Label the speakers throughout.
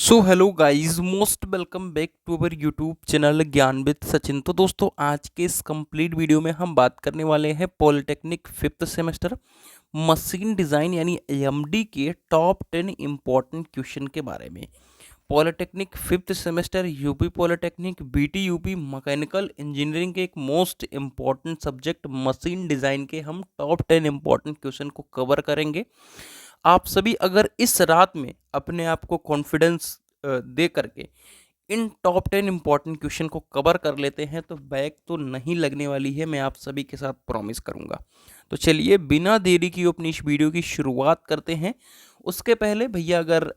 Speaker 1: So hello guys, most welcome back to our YouTube channel Gyan with Sachin. तो दोस्तों, आज के इस कंप्लीट वीडियो में हम बात करने वाले हैं polytechnic fifth semester machine design यानी एएमडी के टॉप 10 इम्पॉर्टेंट क्वेश्चन के बारे में। Polytechnic fifth semester UP polytechnic BT UP mechanical engineering के एक most important subject machine design के हम टॉप 10 इम्पॉर्टेंट क्वेश्चन को कवर करेंगे। आप सभी अगर इस रात में अपने आप को कॉन्फिडेंस दे करके इन टॉप 10 इम्पॉर्टेंट क्वेश्चन को कवर कर लेते हैं तो बैक तो नहीं लगने वाली है, मैं आप सभी के साथ प्रॉमिस करूंगा। तो चलिए बिना देरी की अपनी इस वीडियो की शुरुआत करते हैं। उसके पहले भैया, अगर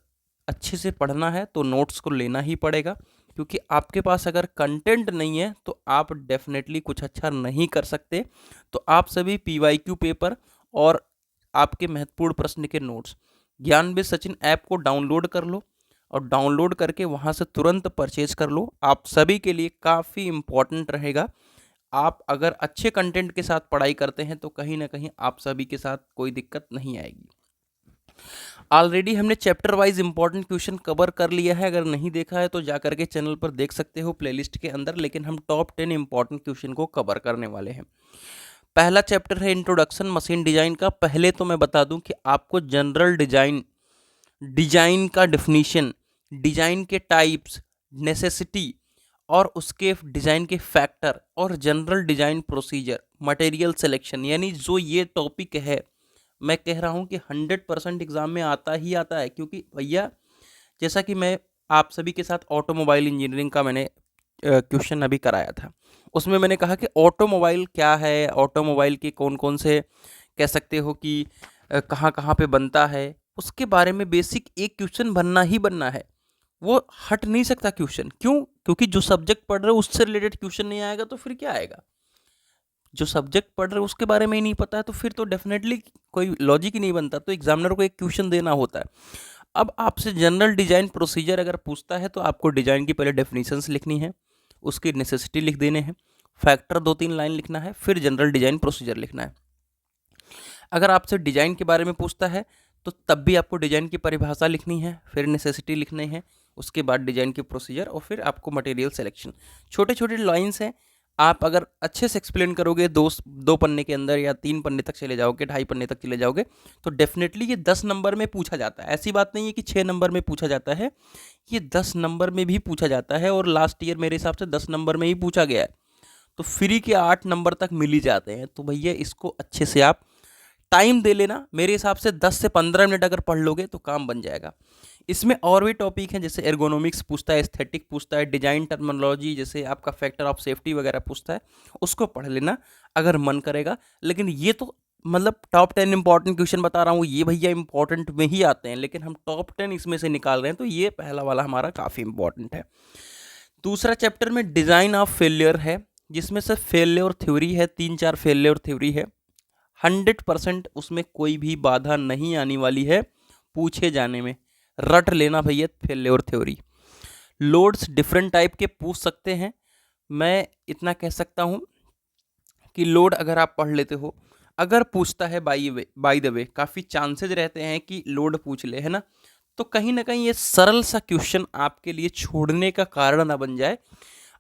Speaker 1: अच्छे से पढ़ना है तो नोट्स को लेना ही पड़ेगा, क्योंकि आपके पास अगर कंटेंट नहीं है तो आप डेफिनेटली कुछ अच्छा नहीं कर सकते। तो आप सभी पीवाईक्यू पेपर और आपके महत्वपूर्ण प्रश्न के नोट्स ज्ञान विद सचिन ऐप को डाउनलोड कर लो और डाउनलोड करके वहाँ से तुरंत परचेज कर लो। आप सभी के लिए काफ़ी इम्पॉर्टेंट रहेगा। आप अगर अच्छे कंटेंट के साथ पढ़ाई करते हैं तो कहीं ना कहीं आप सभी के साथ कोई दिक्कत नहीं आएगी। ऑलरेडी हमने chapter wise important question cover कर लिया है, अगर नहीं देखा है तो जा करके चैनल पर देख सकते हो प्लेलिस्ट के अंदर। लेकिन हम टॉप 10 इंपॉर्टेंट क्वेश्चन को कवर करने वाले हैं। पहला चैप्टर है इंट्रोडक्शन मशीन डिजाइन का। पहले तो मैं बता दूं कि आपको जनरल डिजाइन, डिजाइन का डेफिनेशन, डिजाइन के टाइप्स, नेसेसिटी और उसके डिजाइन के फैक्टर और general design procedure, material selection, यानी जो ये टॉपिक है मैं कह रहा हूँ कि 100% एग्जाम में आता ही आता है। क्योंकि भैया, जैसा कि मैं आप सभी के साथ ऑटोमोबाइल इंजीनियरिंग का मैंने क्वेश्चन अभी कराया था, उसमें मैंने कहा कि ऑटोमोबाइल क्या है, ऑटोमोबाइल के कौन कौन से कह सकते हो कि कहाँ कहाँ पे बनता है, उसके बारे में बेसिक एक क्वेश्चन बनना ही बनना है। वो हट नहीं सकता क्वेश्चन। क्यों? क्योंकि जो सब्जेक्ट पढ़ रहे हो उससे रिलेटेड क्वेश्चन नहीं आएगा तो फिर क्या आएगा। जो सब्जेक्ट पढ़ रहे हो उसके बारे में ही नहीं पता है तो फिर तो डेफिनेटली कोई लॉजिक ही नहीं बनता। तो एग्जामिनर को एक क्वेश्चन देना होता है। अब आपसे जनरल डिजाइन प्रोसीजर अगर पूछता है तो आपको डिजाइन की पहले डेफिनेशंस लिखनी है, उसकी नेसेसिटी लिख देने हैं, फैक्टर 2-3 लाइन लिखना है, फिर जनरल डिजाइन प्रोसीजर लिखना है। अगर आपसे डिजाइन के बारे में पूछता है तो तब भी आपको डिजाइन की परिभाषा लिखनी है, फिर नेसेसिटी लिखनी है, उसके बाद डिजाइन की प्रोसीजर और फिर आपको मटेरियल सिलेक्शन। छोटे छोटे लाइन्स हैं। आप अगर अच्छे से एक्सप्लेन करोगे दो पन्ने के अंदर या 3 पन्ने तक चले जाओगे, 2.5 पन्ने तक चले जाओगे, तो डेफिनेटली ये 10 नंबर में पूछा जाता है। ऐसी बात नहीं है कि 6 नंबर में पूछा जाता है, ये 10 नंबर में भी पूछा जाता है। और लास्ट ईयर मेरे हिसाब से 10 नंबर में ही पूछा गया है। तो फ्री के 8 नंबर तक मिल ही जाते हैं। तो भैया इसको अच्छे से आप टाइम दे लेना। मेरे हिसाब से 10 से 15 मिनट अगर पढ़ लोगे तो काम बन जाएगा। इसमें और भी टॉपिक हैं, जैसे एर्गोनॉमिक्स पूछता है, एस्थेटिक पूछता है, डिजाइन टर्मिनोलॉजी, जैसे आपका फैक्टर ऑफ सेफ्टी वगैरह पूछता है, उसको पढ़ लेना अगर मन करेगा। लेकिन ये तो मतलब टॉप 10 इंपॉर्टेंट क्वेश्चन बता रहा हूँ, ये भैया इंपॉर्टेंट में ही आते हैं, लेकिन हम टॉप 10 इसमें से निकाल रहे हैं तो ये पहला वाला हमारा काफ़ी इंपॉर्टेंट है। दूसरा चैप्टर में डिज़ाइन ऑफ फेलियर है, जिसमें से फेलियर थ्योरी है, 3-4 फेलियर थ्योरी है। 100% उसमें कोई भी बाधा नहीं आने वाली है पूछे जाने में। रट लेना भैया failure theory. Loads different type के पूछ सकते हैं। मैं इतना कह सकता हूँ कि लोड अगर आप पढ़ लेते हो, अगर पूछता है बाय द वे काफ़ी चांसेस रहते हैं कि लोड पूछ ले, है ना। तो कहीं ना कहीं ये सरल सा क्वेश्चन आपके लिए छोड़ने का कारण ना बन जाए।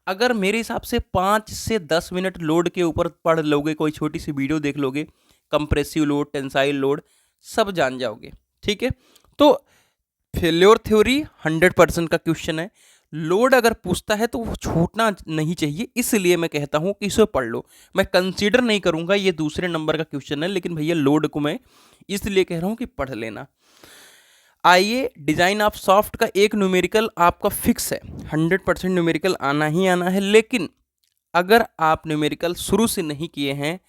Speaker 1: अगर मेरे हिसाब से 5 से 10 मिनट लोड के ऊपर पढ़ लोगे, कोई छोटी सी वीडियो देख लोगे, कंप्रेसिव लोड, टेंसाइल लोड, सब जान जाओगे। ठीक है। तो फेल्योर थ्योरी 100% का क्वेश्चन है। लोड अगर पूछता है तो वो छूटना नहीं चाहिए, इसलिए मैं कहता हूं कि इसे पढ़ लो। मैं कंसीडर नहीं करूंगा, ये दूसरे नंबर का क्वेश्चन है, लेकिन भैया लोड को मैं इसलिए कह रहा हूं कि पढ़ लेना। आइए, डिजाइन ऑफ सॉफ्ट का एक न्यूमेरिकल आपका फिक्स है, 100% न्यूमेरिकल आना ही आना है। लेकिन अगर आप न्यूमेरिकल शुरू से नहीं किए हैं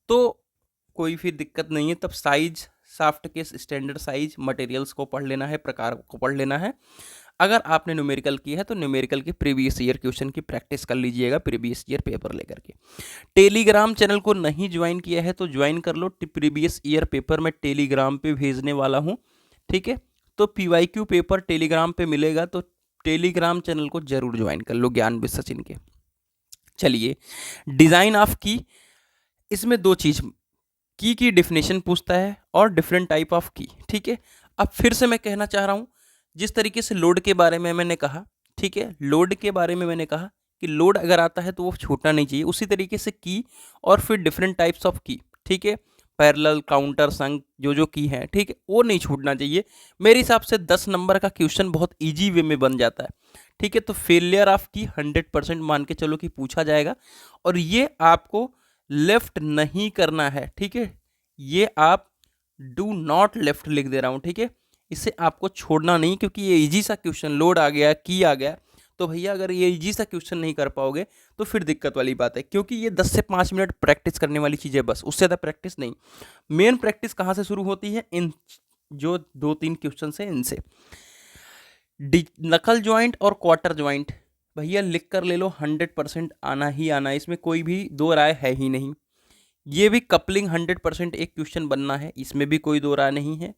Speaker 1: तो कोई फिर दिक्कत नहीं है। तब साइज, सॉफ्ट के स्टैंडर्ड साइज, मटेरियल्स को पढ़ लेना है, प्रकार को पढ़ लेना है। अगर आपने न्यूमेरिकल किया है तो न्यूमेरिकल के प्रीवियस ईयर क्वेश्चन की प्रैक्टिस कर लीजिएगा, प्रीवियस ईयर पेपर लेकर के। टेलीग्राम चैनल को नहीं ज्वाइन किया है तो ज्वाइन कर लो। प्रीवियस ईयर पेपर मैं टेलीग्राम पे भेजने वाला हूँ। ठीक है। तो पीवाईक्यू पेपर टेलीग्राम पे मिलेगा, तो टेलीग्राम चैनल को जरूर ज्वाइन कर लो ज्ञान विद सचिन के। चलिए, डिजाइन ऑफ की, इसमें 2 चीज, की डेफिनेशन पूछता है और डिफरेंट टाइप ऑफ की। ठीक है। अब फिर से मैं कहना चाह रहा हूं जिस तरीके से लोड के बारे में मैंने कहा, ठीक है, लोड के बारे में मैंने कहा कि लोड अगर आता है तो वो छूटना नहीं चाहिए। उसी तरीके से की और फिर डिफरेंट टाइप्स ऑफ की, ठीक है, पैरेलल, काउंटर, संक, जो की है, ठीक है, वो नहीं छूटना चाहिए। मेरे हिसाब से 10 नंबर का क्वेश्चन बहुत ईजी वे में बन जाता है, ठीक है। तो फेलियर ऑफ की 100% मान के चलो कि पूछा जाएगा, और ये आपको लेफ्ट नहीं करना है, ठीक है। ये आप डू नॉट लेफ्ट लिख दे रहा हूं, ठीक है। इसे आपको छोड़ना नहीं, क्योंकि ये इजी सा क्वेश्चन, लोड आ गया, की आ गया, तो भैया अगर ये इजी सा क्वेश्चन नहीं कर पाओगे तो फिर दिक्कत वाली बात है, क्योंकि ये 10 से 5 मिनट प्रैक्टिस करने वाली चीज़ है, बस उससे ज़्यादा प्रैक्टिस नहीं। मेन प्रैक्टिस कहाँ से शुरू होती है? इन जो 2-3 क्वेश्चन है इनसे। नकल ज्वाइंट और क्वार्टर ज्वाइंट भैया लिख कर ले लो, 100% आना ही आना है, इसमें कोई भी दो राय है ही नहीं। ये भी कपलिंग 100% एक क्वेश्चन बनना है, इसमें भी कोई दो राय नहीं है।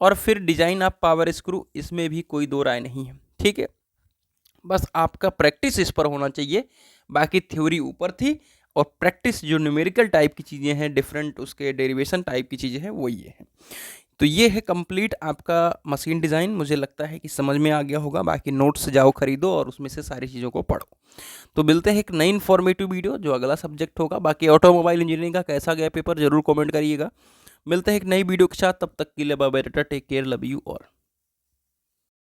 Speaker 1: और फिर डिजाइन ऑफ पावर स्क्रू, इसमें भी कोई दो राय नहीं है, ठीक है। बस आपका प्रैक्टिस इस पर होना चाहिए, बाकी थ्योरी ऊपर थी, और प्रैक्टिस जो न्यूमेरिकल टाइप की चीज़ें हैं, डिफरेंट उसके डेरिवेशन टाइप की चीज़ें हैं, वो ये है। तो ये है कंप्लीट आपका मशीन डिज़ाइन। मुझे लगता है कि समझ में आ गया होगा। बाकी नोट्स जाओ खरीदो और उसमें से सारी चीज़ों को पढ़ो। तो मिलते हैं एक नई इन्फॉर्मेटिव वीडियो, जो अगला सब्जेक्ट होगा। बाकी ऑटोमोबाइल इंजीनियरिंग का कैसा गया पेपर, जरूर कमेंट करिएगा। मिलते हैं एक नई वीडियो के साथ, तब तक के लिए bye bye, take care, love you all.